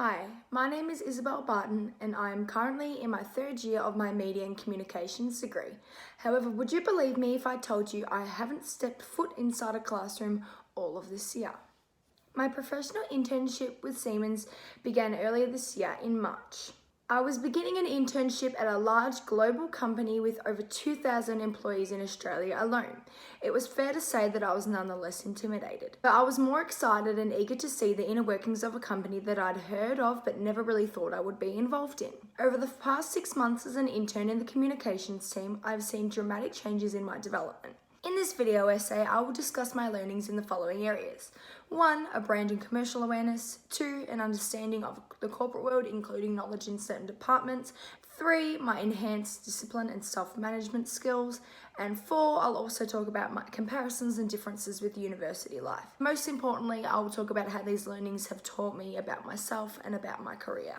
Hi, my name is Isabelle Barton and I am currently in my third year of my Media and Communications degree. However, would you believe me if I told you I haven't stepped foot inside a classroom all of this year? My professional internship with Siemens began earlier this year in March. I was beginning an internship at a large global company with over 2,000 employees in Australia alone. It was fair to say that I was nonetheless intimidated, but I was more excited and eager to see the inner workings of a company that I'd heard of but never really thought I would be involved in. Over the past 6 months as an intern in the communications team, I've seen dramatic changes in my development. In this video essay, I will discuss my learnings in the following areas. 1. A brand and commercial awareness. 2. An understanding of the corporate world, including knowledge in certain departments. 3. My enhanced discipline and self-management skills. And 4. I'll also talk about my comparisons and differences with university life. Most importantly, I will talk about how these learnings have taught me about myself and about my career.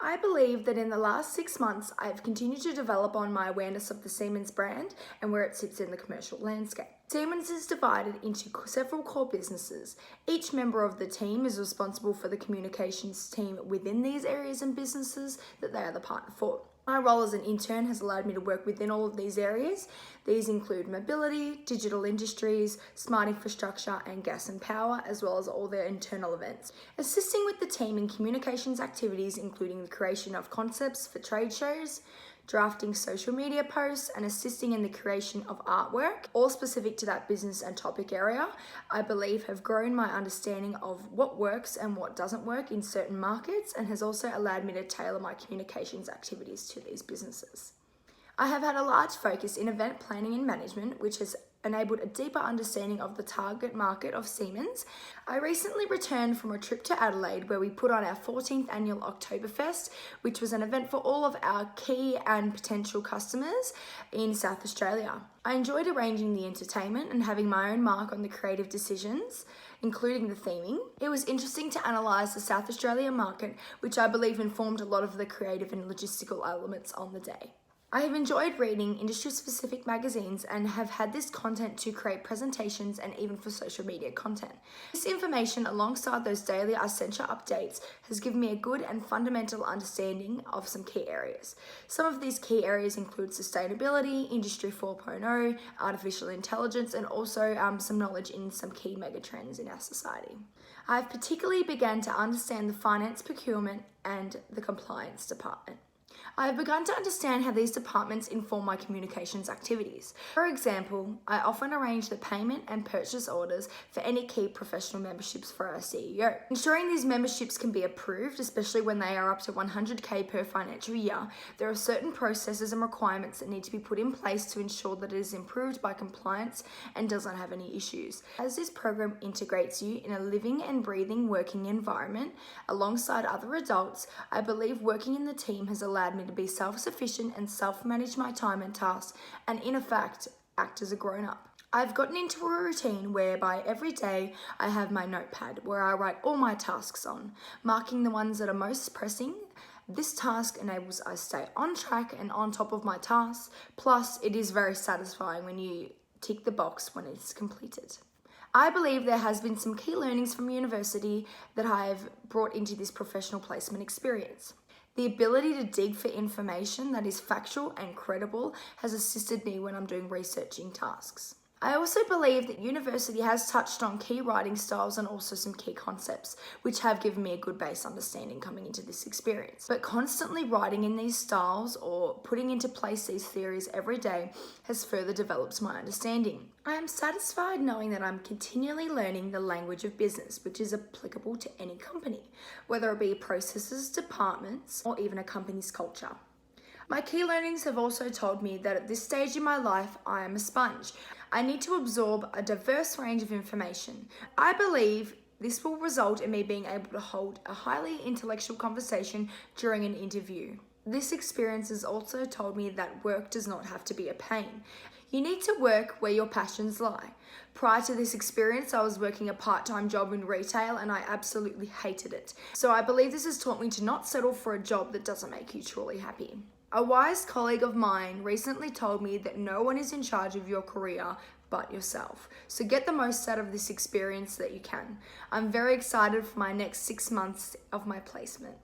I believe that in the last 6 months, I've continued to develop on my awareness of the Siemens brand and where it sits in the commercial landscape. Siemens is divided into several core businesses. Each member of the team is responsible for the communications team within these areas and businesses that they are the partner for. My role as an intern has allowed me to work within all of these areas. These include mobility, digital industries, smart infrastructure, and gas and power, as well as all their internal events. Assisting with the team in communications activities, including the creation of concepts for trade shows, drafting social media posts, and assisting in the creation of artwork, all specific to that business and topic area, I believe have grown my understanding of what works and what doesn't work in certain markets, and has also allowed me to tailor my communications activities to these businesses. I have had a large focus in event planning and management, which has enabled a deeper understanding of the target market of Siemens. I recently returned from a trip to Adelaide where we put on our 14th annual Oktoberfest, which was an event for all of our key and potential customers in South Australia. I enjoyed arranging the entertainment and having my own mark on the creative decisions, including the theming. It was interesting to analyse the South Australia market, which I believe informed a lot of the creative and logistical elements on the day. I have enjoyed reading industry-specific magazines and have had this content to create presentations and even for social media content. This information, alongside those daily Essentia updates, has given me a good and fundamental understanding of some key areas. Some of these key areas include sustainability, Industry 4.0, artificial intelligence, and also some knowledge in some key megatrends in our society. I've particularly begun to understand the finance, procurement, and the compliance department. I have begun to understand how these departments inform my communications activities. For example, I often arrange the payment and purchase orders for any key professional memberships for our CEO. Ensuring these memberships can be approved, especially when they are up to 100k per financial year, there are certain processes and requirements that need to be put in place to ensure that it is improved by compliance and doesn't have any issues. As this program integrates you in a living and breathing working environment alongside other adults, I believe working in the team has allowed me to be self-sufficient and self-manage my time and tasks, and in effect, act as a grown-up. I've gotten into a routine whereby every day I have my notepad where I write all my tasks on, marking the ones that are most pressing. This task enables I stay on track and on top of my tasks, plus it is very satisfying when you tick the box when it's completed. I believe there has been some key learnings from university that I have brought into this professional placement experience. The ability to dig for information that is factual and credible has assisted me when I'm doing researching tasks. I also believe that university has touched on key writing styles and also some key concepts, which have given me a good base understanding coming into this experience. But constantly writing in these styles or putting into place these theories every day has further developed my understanding. I am satisfied knowing that I'm continually learning the language of business, which is applicable to any company, whether it be processes, departments, or even a company's culture. My key learnings have also told me that at this stage in my life, I am a sponge. I need to absorb a diverse range of information. I believe this will result in me being able to hold a highly intellectual conversation during an interview. This experience has also told me that work does not have to be a pain. You need to work where your passions lie. Prior to this experience, I was working a part-time job in retail and I absolutely hated it. So I believe this has taught me to not settle for a job that doesn't make you truly happy. A wise colleague of mine recently told me that no one is in charge of your career but yourself. So get the most out of this experience that you can. I'm very excited for my next 6 months of my placement.